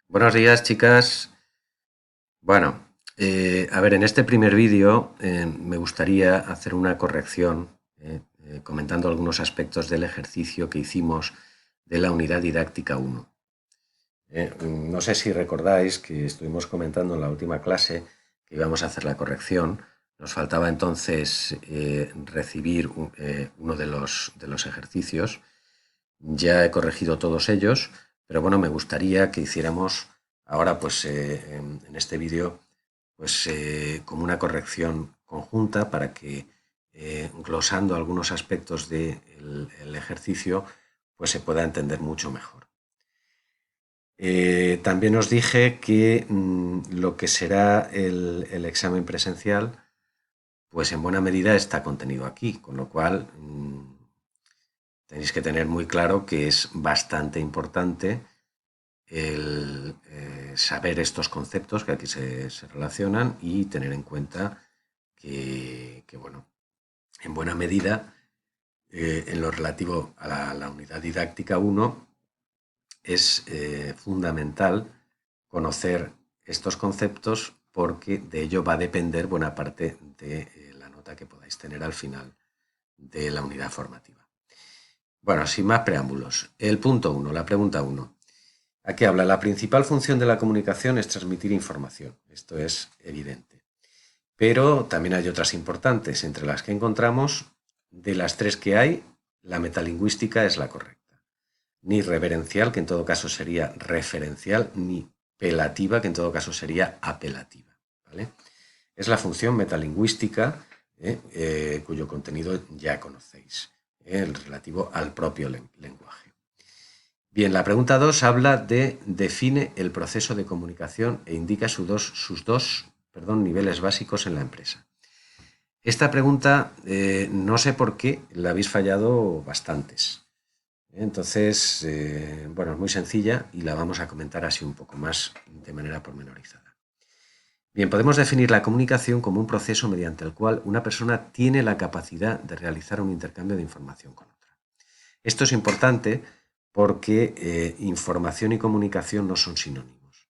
Buenos días, chicas. Bueno, a ver, en este primer vídeo me gustaría hacer una corrección, comentando algunos aspectos del ejercicio que hicimos de la unidad didáctica 1. No sé si recordáis que estuvimos comentando en la última clase que íbamos a hacer la corrección. Nos faltaba entonces recibir uno de los ejercicios. Ya he corregido todos ellos, pero bueno, me gustaría que hiciéramos ahora, pues en este vídeo, pues como una corrección conjunta para que, glosando algunos aspectos del ejercicio, pues se pueda entender mucho mejor. También os dije que lo que será el examen presencial, pues en buena medida está contenido aquí, con lo cual tenéis que tener muy claro que es bastante importante el saber estos conceptos que aquí se relacionan y tener en cuenta que, bueno, en buena medida, en lo relativo a la unidad didáctica 1, es fundamental conocer estos conceptos porque de ello va a depender buena parte de la nota que podáis tener al final de la unidad formativa. Bueno, sin más preámbulos, el punto 1, la pregunta 1. Aquí habla, la principal función de la comunicación es transmitir información. Esto es evidente. Pero también hay otras importantes, entre las que encontramos, de las tres que hay, la metalingüística es la correcta. Ni reverencial, que en todo caso sería referencial, ni pelativa, que en todo caso sería apelativa. ¿Vale? Es la función metalingüística, cuyo contenido ya conocéis, el relativo al propio lenguaje. Bien, la pregunta 2 habla de define el proceso de comunicación e indica sus dos niveles básicos en la empresa. Esta pregunta no sé por qué la habéis fallado bastantes. Entonces, bueno, es muy sencilla y la vamos a comentar así un poco más de manera pormenorizada. Bien, podemos definir la comunicación como un proceso mediante el cual una persona tiene la capacidad de realizar un intercambio de información con otra. Esto es importante porque información y comunicación no son sinónimos.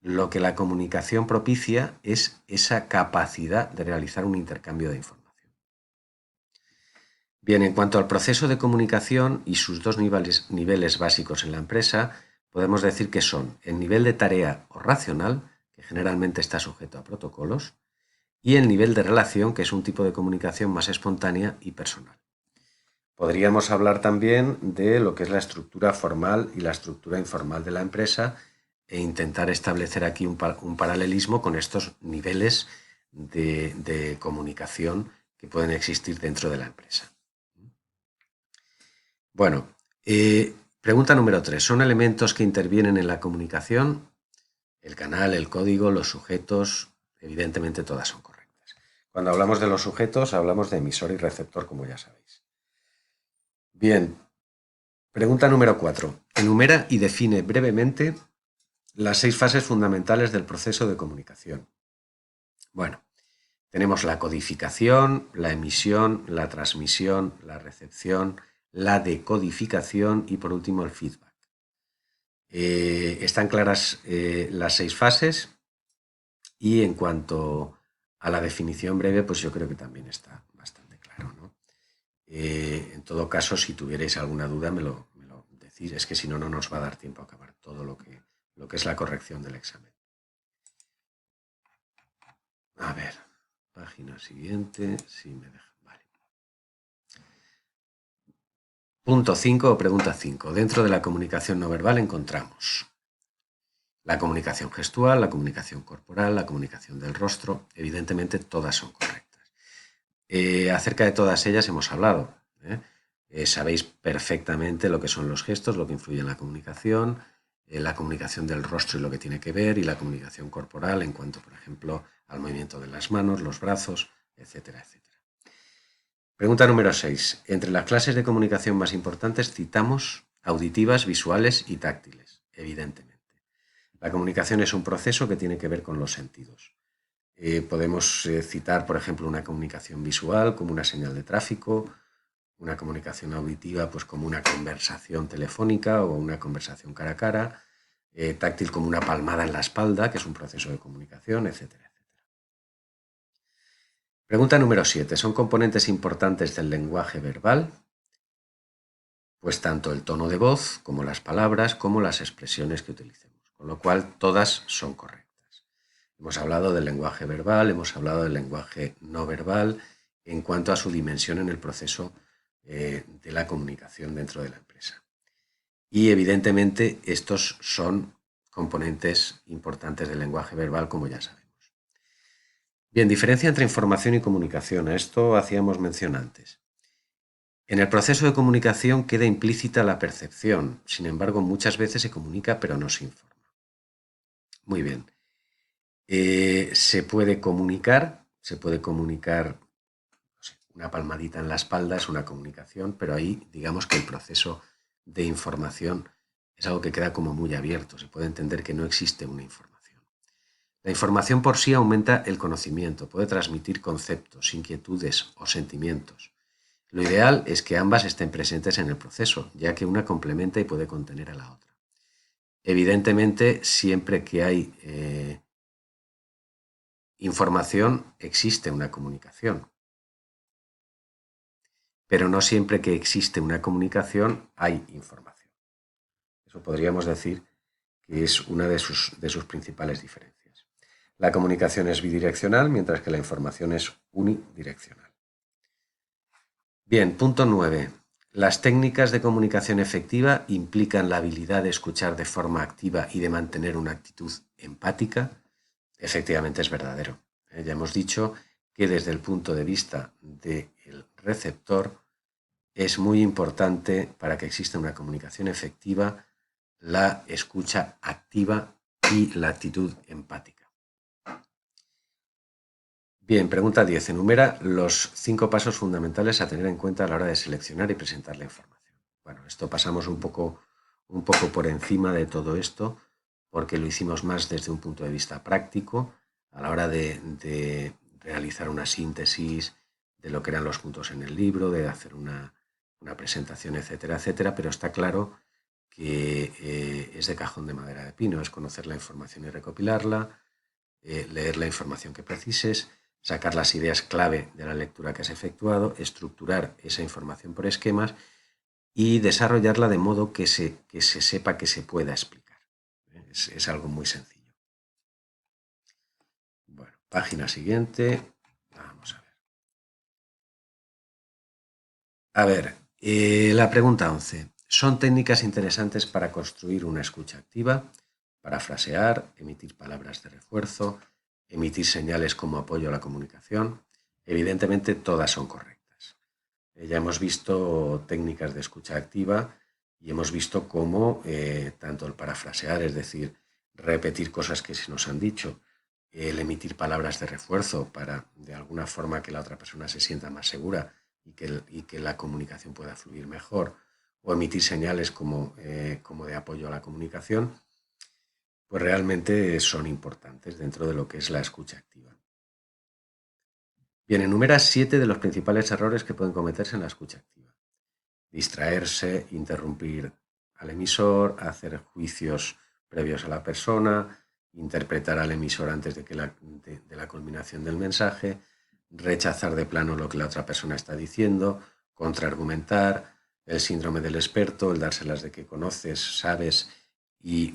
Lo que la comunicación propicia es esa capacidad de realizar un intercambio de información. Bien, en cuanto al proceso de comunicación y sus dos niveles básicos en la empresa, podemos decir que son el nivel de tarea o racional, que generalmente está sujeto a protocolos, y el nivel de relación, que es un tipo de comunicación más espontánea y personal. Podríamos hablar también de lo que es la estructura formal y la estructura informal de la empresa e intentar establecer aquí un paralelismo con estos niveles de comunicación que pueden existir dentro de la empresa. Bueno, pregunta número 3. ¿Son elementos que intervienen en la comunicación? El canal, el código, los sujetos, evidentemente todas son correctas. Cuando hablamos de los sujetos, hablamos de emisor y receptor, como ya sabéis. Bien, pregunta número 4. Enumera y define brevemente las 6 fases fundamentales del proceso de comunicación. Bueno, tenemos la codificación, la emisión, la transmisión, la recepción, la decodificación y por último el feedback. Están claras las 6 fases y en cuanto a la definición breve, pues yo creo que también está bastante claro, ¿no? En todo caso, si tuvierais alguna duda, me lo decís. Es que si no, no nos va a dar tiempo a acabar todo lo que es la corrección del examen. A ver, página siguiente, si me deja. Vale. Punto 5 o pregunta 5. Dentro de la comunicación no verbal encontramos la comunicación gestual, la comunicación corporal, la comunicación del rostro. Evidentemente, todas son correctas. Acerca de todas ellas hemos hablado. Sabéis perfectamente lo que son los gestos, lo que influye en la comunicación del rostro y lo que tiene que ver, y la comunicación corporal en cuanto, por ejemplo, al movimiento de las manos, los brazos, etcétera, etcétera. Pregunta número 6. Entre las clases de comunicación más importantes citamos auditivas, visuales y táctiles, evidentemente. La comunicación es un proceso que tiene que ver con los sentidos. Podemos citar, por ejemplo, una comunicación visual como una señal de tráfico, una comunicación auditiva pues como una conversación telefónica o una conversación cara a cara, táctil como una palmada en la espalda, que es un proceso de comunicación, etcétera, etcétera. Pregunta número 7. ¿Son componentes importantes del lenguaje verbal? Pues tanto el tono de voz, como las palabras, como las expresiones que utilicemos, con lo cual todas son correctas. Hemos hablado del lenguaje verbal, hemos hablado del lenguaje no verbal en cuanto a su dimensión en el proceso de la comunicación dentro de la empresa. Y evidentemente estos son componentes importantes del lenguaje verbal, como ya sabemos. Bien, diferencia entre información y comunicación. A esto hacíamos mención antes. En el proceso de comunicación queda implícita la percepción, sin embargo, muchas veces se comunica pero no se informa. Muy bien. Se puede comunicar, no sé, una palmadita en la espalda es una comunicación, pero ahí digamos que el proceso de información es algo que queda como muy abierto, se puede entender que no existe una información. La información por sí aumenta el conocimiento, puede transmitir conceptos, inquietudes o sentimientos. Lo ideal es que ambas estén presentes en el proceso, ya que una complementa y puede contener a la otra. Evidentemente, siempre que hay información, existe una comunicación. Pero no siempre que existe una comunicación hay información. Eso podríamos decir que es una de sus principales diferencias. La comunicación es bidireccional, mientras que la información es unidireccional. Bien, punto 9. Las técnicas de comunicación efectiva implican la habilidad de escuchar de forma activa y de mantener una actitud empática. Efectivamente es verdadero. Ya hemos dicho que desde el punto de vista del receptor es muy importante para que exista una comunicación efectiva la escucha activa y la actitud empática. Bien, pregunta 10. Enumera los 5 pasos fundamentales a tener en cuenta a la hora de seleccionar y presentar la información. Bueno, esto pasamos un poco por encima de todo esto porque lo hicimos más desde un punto de vista práctico a la hora de realizar una síntesis de lo que eran los puntos en el libro, de hacer una presentación, etcétera, etcétera, pero está claro que es de cajón de madera de pino, es conocer la información y recopilarla, leer la información que precises, sacar las ideas clave de la lectura que has efectuado, estructurar esa información por esquemas y desarrollarla de modo que se sepa que se pueda explicar. Es algo muy sencillo. Bueno, página siguiente. Vamos a ver. A ver, la pregunta 11. ¿Son técnicas interesantes para construir una escucha activa? Parafrasear, emitir palabras de refuerzo, emitir señales como apoyo a la comunicación. Evidentemente todas son correctas. Ya hemos visto técnicas de escucha activa y hemos visto cómo tanto el parafrasear, es decir, repetir cosas que se nos han dicho, el emitir palabras de refuerzo para de alguna forma que la otra persona se sienta más segura y que la comunicación pueda fluir mejor, o emitir señales como de apoyo a la comunicación, pues realmente son importantes dentro de lo que es la escucha activa. Bien, enumera 7 de los principales errores que pueden cometerse en la escucha activa. Distraerse, interrumpir al emisor, hacer juicios previos a la persona, interpretar al emisor antes de la culminación del mensaje, rechazar de plano lo que la otra persona está diciendo, contraargumentar, el síndrome del experto, el dárselas de que conoces, sabes y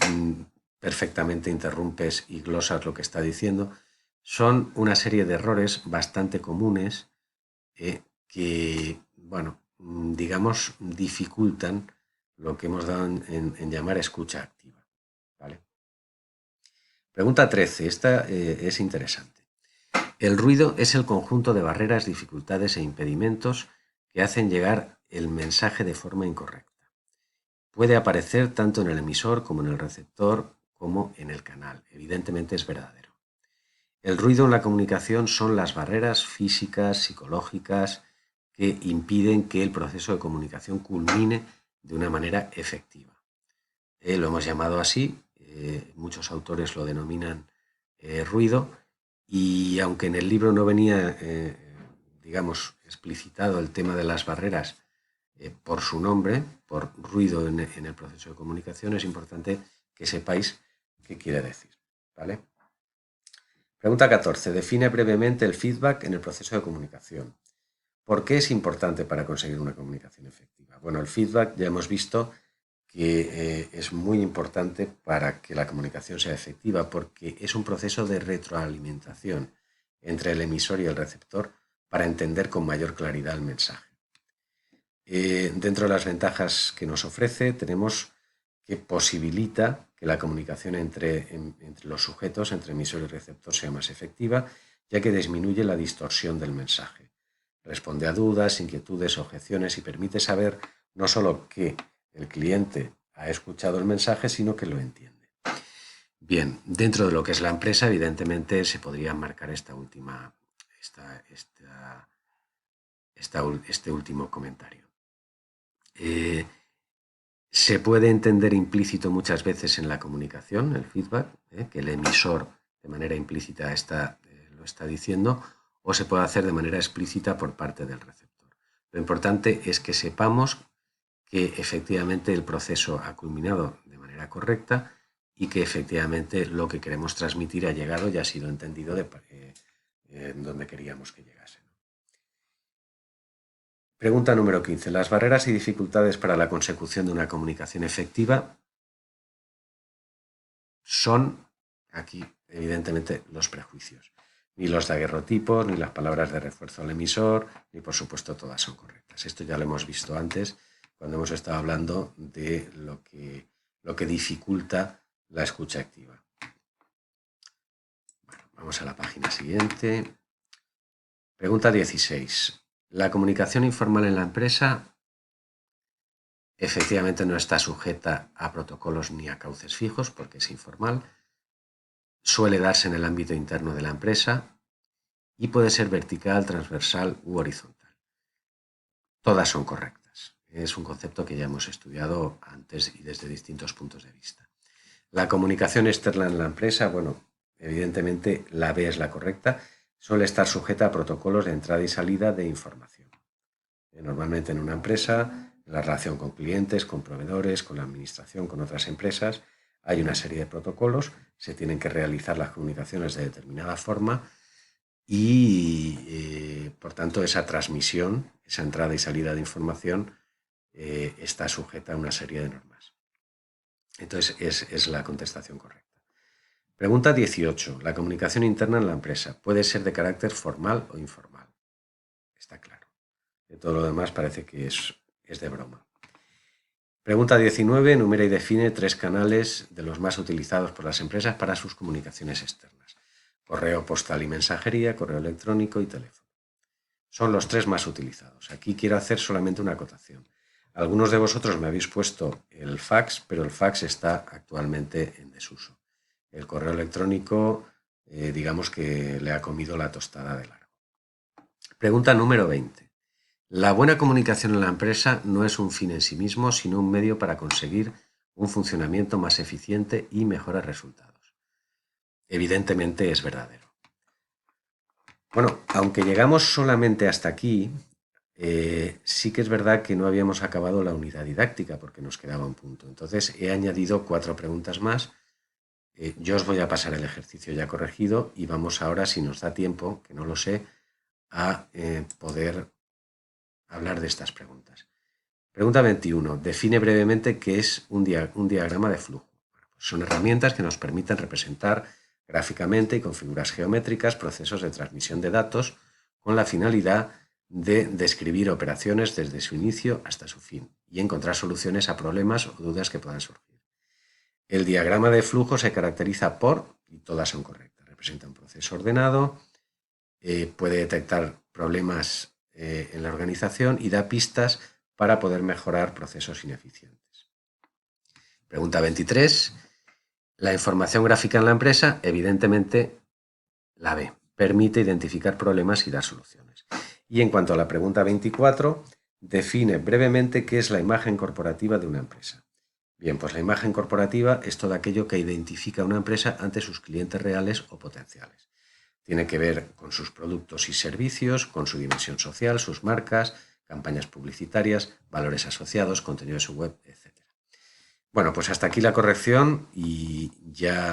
perfectamente interrumpes y glosas lo que está diciendo. Son una serie de errores bastante comunes que, bueno, digamos, dificultan lo que hemos dado en llamar escucha activa. ¿Vale? Pregunta 13. Esta es interesante. El ruido es el conjunto de barreras, dificultades e impedimentos que hacen llegar el mensaje de forma incorrecta. Puede aparecer tanto en el emisor como en el receptor como en el canal. Evidentemente es verdadero. El ruido en la comunicación son las barreras físicas, psicológicas, que impiden que el proceso de comunicación culmine de una manera efectiva. Lo hemos llamado así, muchos autores lo denominan ruido, y aunque en el libro no venía, digamos, explicitado el tema de las barreras por su nombre, por ruido en el proceso de comunicación, es importante que sepáis qué quiere decir, ¿vale? Pregunta 14. Define brevemente el feedback en el proceso de comunicación. ¿Por qué es importante para conseguir una comunicación efectiva? Bueno, el feedback ya hemos visto que es muy importante para que la comunicación sea efectiva porque es un proceso de retroalimentación entre el emisor y el receptor para entender con mayor claridad el mensaje. Dentro de las ventajas que nos ofrece tenemos que posibilita que la comunicación entre los sujetos, entre emisor y receptor, sea más efectiva, ya que disminuye la distorsión del mensaje. Responde a dudas, inquietudes, objeciones y permite saber no solo que el cliente ha escuchado el mensaje, sino que lo entiende. Bien, dentro de lo que es la empresa, evidentemente se podría marcar este último comentario. Se puede entender implícito muchas veces en la comunicación, el feedback, que el emisor de manera implícita lo está diciendo, o se puede hacer de manera explícita por parte del receptor. Lo importante es que sepamos que efectivamente el proceso ha culminado de manera correcta y que efectivamente lo que queremos transmitir ha llegado y ha sido entendido donde queríamos que llegase. Pregunta número 15. Las barreras y dificultades para la consecución de una comunicación efectiva son, aquí evidentemente, los prejuicios. Ni los daguerrotipos, ni las palabras de refuerzo al emisor, ni por supuesto todas son correctas. Esto ya lo hemos visto antes cuando hemos estado hablando de lo que dificulta la escucha activa. Bueno, vamos a la página siguiente. Pregunta 16. La comunicación informal en la empresa efectivamente no está sujeta a protocolos ni a cauces fijos porque es informal. Suele darse en el ámbito interno de la empresa y puede ser vertical, transversal u horizontal. Todas son correctas. Es un concepto que ya hemos estudiado antes y desde distintos puntos de vista. La comunicación externa en la empresa, bueno, evidentemente la B es la correcta, suele estar sujeta a protocolos de entrada y salida de información. Normalmente en una empresa, en la relación con clientes, con proveedores, con la administración, con otras empresas, hay una serie de protocolos, se tienen que realizar las comunicaciones de determinada forma y, por tanto, esa transmisión, esa entrada y salida de información está sujeta a una serie de normas. Entonces, es la contestación correcta. Pregunta 18. La comunicación interna en la empresa puede ser de carácter formal o informal. Está claro. De todo lo demás parece que es de broma. Pregunta 19. Enumera y define 3 canales de los más utilizados por las empresas para sus comunicaciones externas. Correo postal y mensajería, correo electrónico y teléfono. Son los 3 más utilizados. Aquí quiero hacer solamente una acotación. Algunos de vosotros me habéis puesto el fax, pero el fax está actualmente en desuso. El correo electrónico, digamos que le ha comido la tostada de largo. Pregunta número 20. La buena comunicación en la empresa no es un fin en sí mismo, sino un medio para conseguir un funcionamiento más eficiente y mejores resultados. Evidentemente es verdadero. Bueno, aunque llegamos solamente hasta aquí, sí que es verdad que no habíamos acabado la unidad didáctica porque nos quedaba un punto. Entonces he añadido 4 preguntas más. Yo os voy a pasar el ejercicio ya corregido y vamos ahora, si nos da tiempo, que no lo sé, a poder hablar de estas preguntas. Pregunta 21. Define brevemente qué es un diagrama de flujo. Bueno, pues son herramientas que nos permiten representar gráficamente y con figuras geométricas procesos de transmisión de datos con la finalidad de describir operaciones desde su inicio hasta su fin y encontrar soluciones a problemas o dudas que puedan surgir. El diagrama de flujo se caracteriza por, y todas son correctas, representa un proceso ordenado, puede detectar problemas en la organización y da pistas para poder mejorar procesos ineficientes. Pregunta 23. La información gráfica en la empresa, evidentemente, la B. Permite identificar problemas y dar soluciones. Y en cuanto a la pregunta 24, define brevemente qué es la imagen corporativa de una empresa. Bien, pues la imagen corporativa es todo aquello que identifica a una empresa ante sus clientes reales o potenciales. Tiene que ver con sus productos y servicios, con su dimensión social, sus marcas, campañas publicitarias, valores asociados, contenido de su web, etc. Bueno, pues hasta aquí la corrección y ya